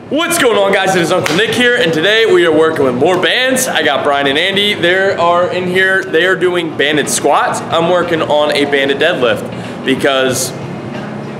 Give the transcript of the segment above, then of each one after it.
What's going on, guys? It is Uncle Nick here, and today we are working with more bands. I got Brian and Andy. They are in here. They are doing banded squats. I'm working on a banded deadlift because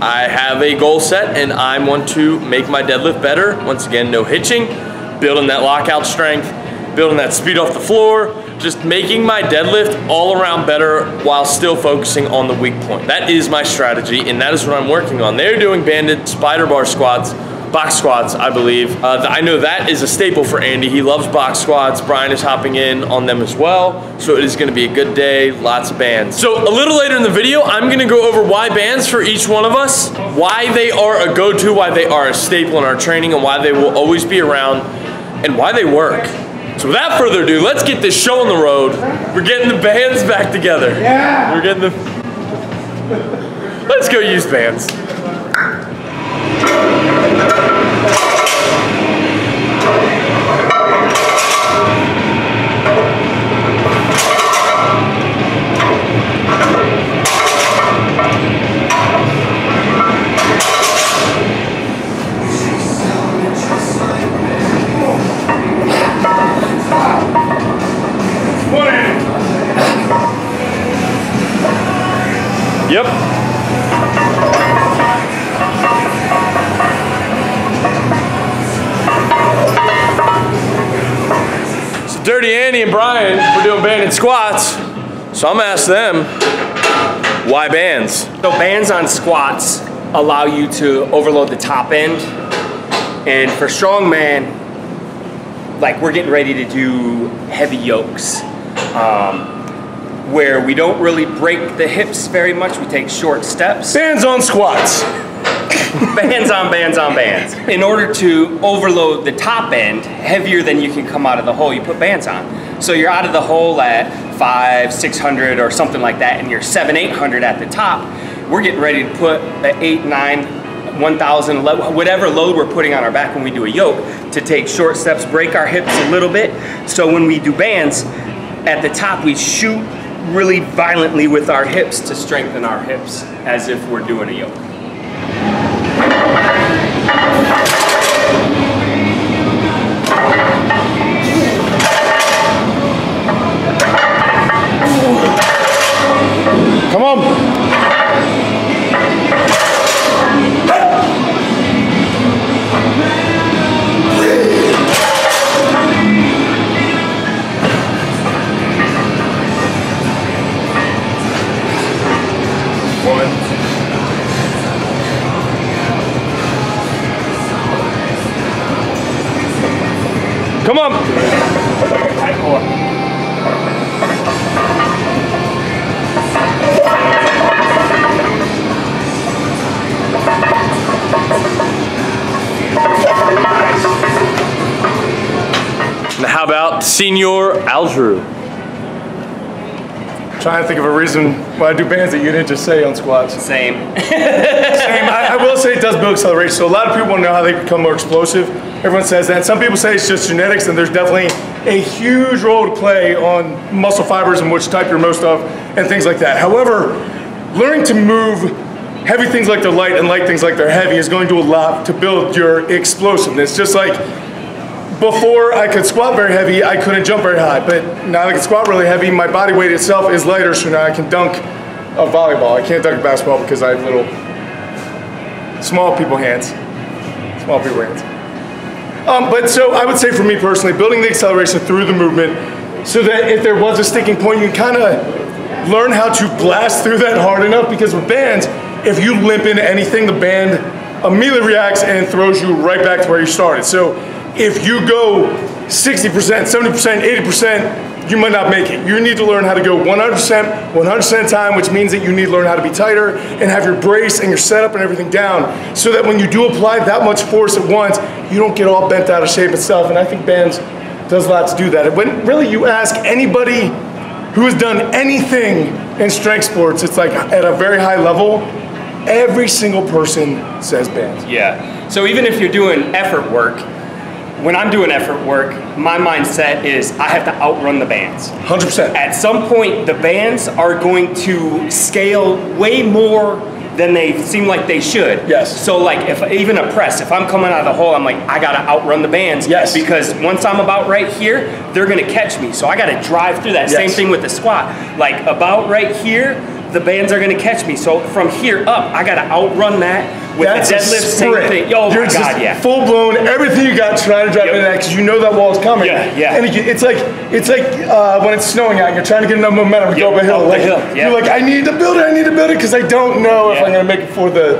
I have a goal set and I want to make my deadlift better. Once again, no hitching, building that lockout strength, building that speed off the floor, just making my deadlift all around better while still focusing on the weak point. That is my strategy, and that is what I'm working on. They're doing banded spider bar squats, box squats, I believe. I know that is a staple for Andy. He loves box squats. Brian is hopping in on them as well. So it is gonna be a good day, lots of bands. So a little later in the video, I'm gonna go over why bands for each one of us, why they are a go-to, why they are a staple in our training, and why they will always be around, and why they work. So without further ado, let's get this show on the road. We're getting the bands back together. Yeah. We're getting the, let's go use bands. Yep. So Dirty Andy and Brian were doing banded squats, so I'm gonna ask them, why bands? So bands on squats allow you to overload the top end, and for strongman, like we're getting ready to do heavy yokes, where we don't really break the hips very much. We take short steps. Bands on squats. Bands on bands on bands. In order to overload the top end heavier than you can come out of the hole, you put bands on. So you're out of the hole at 500, 600 or something like that, and you're 700, 800 at the top. We're getting ready to put an 8, 9, 1,000, whatever load we're putting on our back when we do a yoke, to take short steps, break our hips a little bit. So when we do bands, at the top we shoot really violently with our hips to strengthen our hips as if we're doing a yoke. Come on. Come on. Now how about Senior Aldrew? Trying to think of a reason why I do bands that you didn't just say on squats. Same. Same. I will say it does build acceleration. So a lot of people want to know how they become more explosive. Everyone says that. Some people say it's just genetics, and there's definitely a huge role to play on muscle fibers and which type you're most of and things like that. However, learning to move heavy things like they're light and light things like they're heavy is going to allow to build your explosiveness. Just like before I could squat very heavy, I couldn't jump very high, but now I can squat really heavy, my body weight itself is lighter, so now I can dunk a volleyball. I can't dunk a basketball because I have little small people hands. Small people hands. But so I would say for me personally, building the acceleration through the movement so that if there was a sticking point, you can kind of learn how to blast through that hard enough, because with bands, if you limp into anything, the band immediately reacts and throws you right back to where you started. So if you go 60%, 70%, 80%, you might not make it. You need to learn how to go 100%, 100% of the time, which means that you need to learn how to be tighter and have your brace and your setup and everything down, so that when you do apply that much force at once, you don't get all bent out of shape itself. And I think bands does a lot to do that. And when really you ask anybody who has done anything in strength sports, it's like at a very high level, every single person says bands. Yeah. So even if you're doing effort work, when I'm doing effort work, my mindset is I have to outrun the bands. 100%. At some point, the bands are going to scale way more than they seem like they should. Yes. So like if even a press, if I'm coming out of the hole, I'm like, I gotta outrun the bands. Yes. Because once I'm about right here, they're gonna catch me. So I gotta drive through that. Yes. Same thing with the squat. Like about right here, the bands are gonna catch me. So from here up, I gotta outrun that. With That's the a deadlift, same sprint. thing. Oh You're my God, yeah. Full blown, everything you got trying to drive into that because you know that wall's coming. Yeah, yeah. And it's like when it's snowing out, you're trying to get enough momentum to go up a hill. Up the hill, yeah. You're like, I need to build it because I don't know if Yeah. I'm gonna make it for the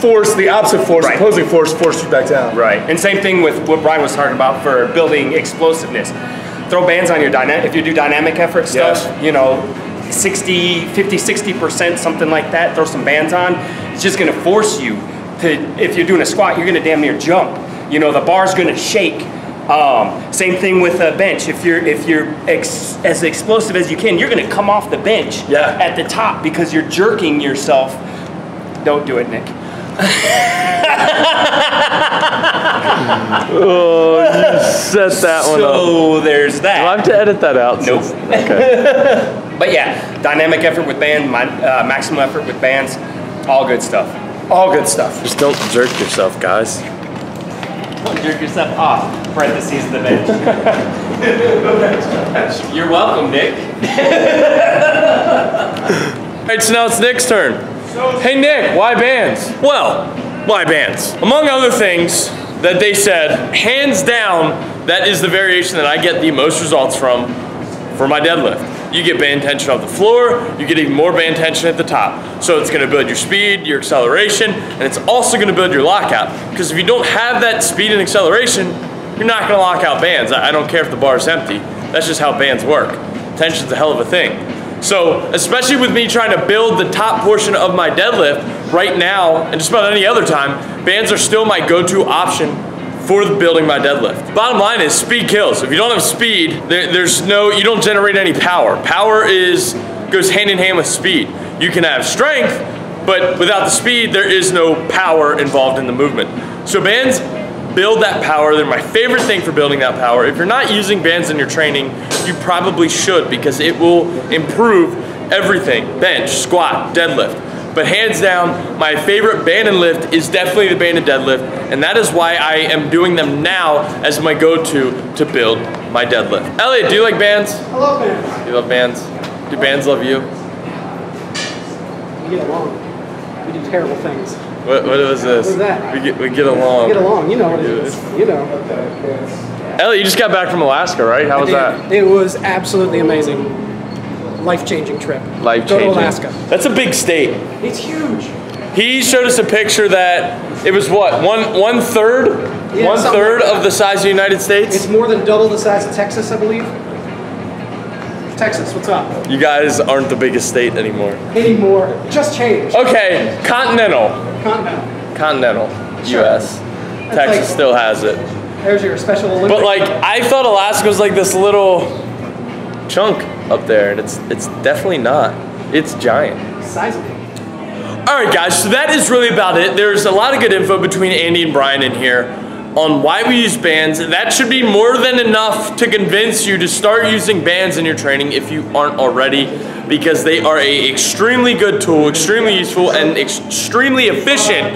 force, the opposite force, Right. opposing force you back down. Right, and same thing with what Brian was talking about for building explosiveness. Throw bands on your dynamic, if you do dynamic effort stuff, Yes. you know, 50-60%, something like that, throw some bands on. It's just gonna force you to, if you're doing a squat, you're gonna damn near jump. You know, the bar's gonna shake. Same thing with a bench. If you're as explosive as you can, you're gonna come off the bench at the top because you're jerking yourself. Don't do it, Nick. Oh, you set that one up. So there's that. Do I have to edit that out? Nope. Okay. But yeah, dynamic effort with band, maximum effort with bands, all good stuff. All good stuff. Just don't jerk yourself, guys. Don't jerk yourself off. Parentheses the bench. You're welcome, Nick. All right, so now it's Nick's turn. Hey Nick, why bands? Well, why bands? Among other things that they said, hands down, that is the variation that I get the most results from for my deadlift. You get band tension off the floor, you get even more band tension at the top. So it's gonna build your speed, your acceleration, and it's also gonna build your lockout. Because if you don't have that speed and acceleration, you're not gonna lock out bands. I don't care if the bar is empty. That's just how bands work. Tension's a hell of a thing. So, especially with me trying to build the top portion of my deadlift right now, and just about any other time, bands are still my go-to option for building my deadlift. Bottom line is speed kills. If you don't have speed, you don't generate any power. Power goes hand in hand with speed. You can have strength, but without the speed, there is no power involved in the movement. So bands build that power. They're my favorite thing for building that power. If you're not using bands in your training, you probably should because it will improve everything. Bench, squat, deadlift. But hands down, my favorite band and lift is definitely the banded deadlift, and that is why I am doing them now as my go-to to build my deadlift. Elliot, do you like bands? I love bands. You love bands? Do bands love you? We get along. We do terrible things. What was this? What is that? We get along. We get along. You know what it is. You know. Elliot, you just got back from Alaska, right? How was that? It was absolutely amazing. Life-changing trip. Life-changing. Go to Alaska. That's a big state. It's huge. He showed us a picture that it was what, one third Yeah, one something third like that. of the size of the United States. It's more than double the size of Texas, I believe. Texas, what's up? You guys aren't the biggest state anymore. Anymore. Just changed. Okay, continental, Continental. Sure. U.S. Texas like- still has it. There's your Special Olympics. But like, I thought Alaska was like this little chunk up there, and it's definitely not. It's giant. Sizable. All right, guys, so that is really about it. There's a lot of good info between Andy and Brian in here on why we use bands. That should be more than enough to convince you to start using bands in your training if you aren't already, because they are a extremely good tool, extremely useful, and extremely efficient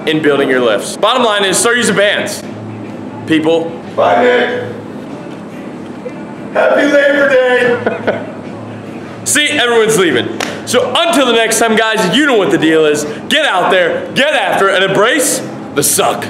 in building your lifts. Bottom line is start using bands, people. Bye, Nick. Happy Labor Day. See, everyone's leaving. So until the next time, guys, you know what the deal is. Get out there, get after it, and embrace the suck.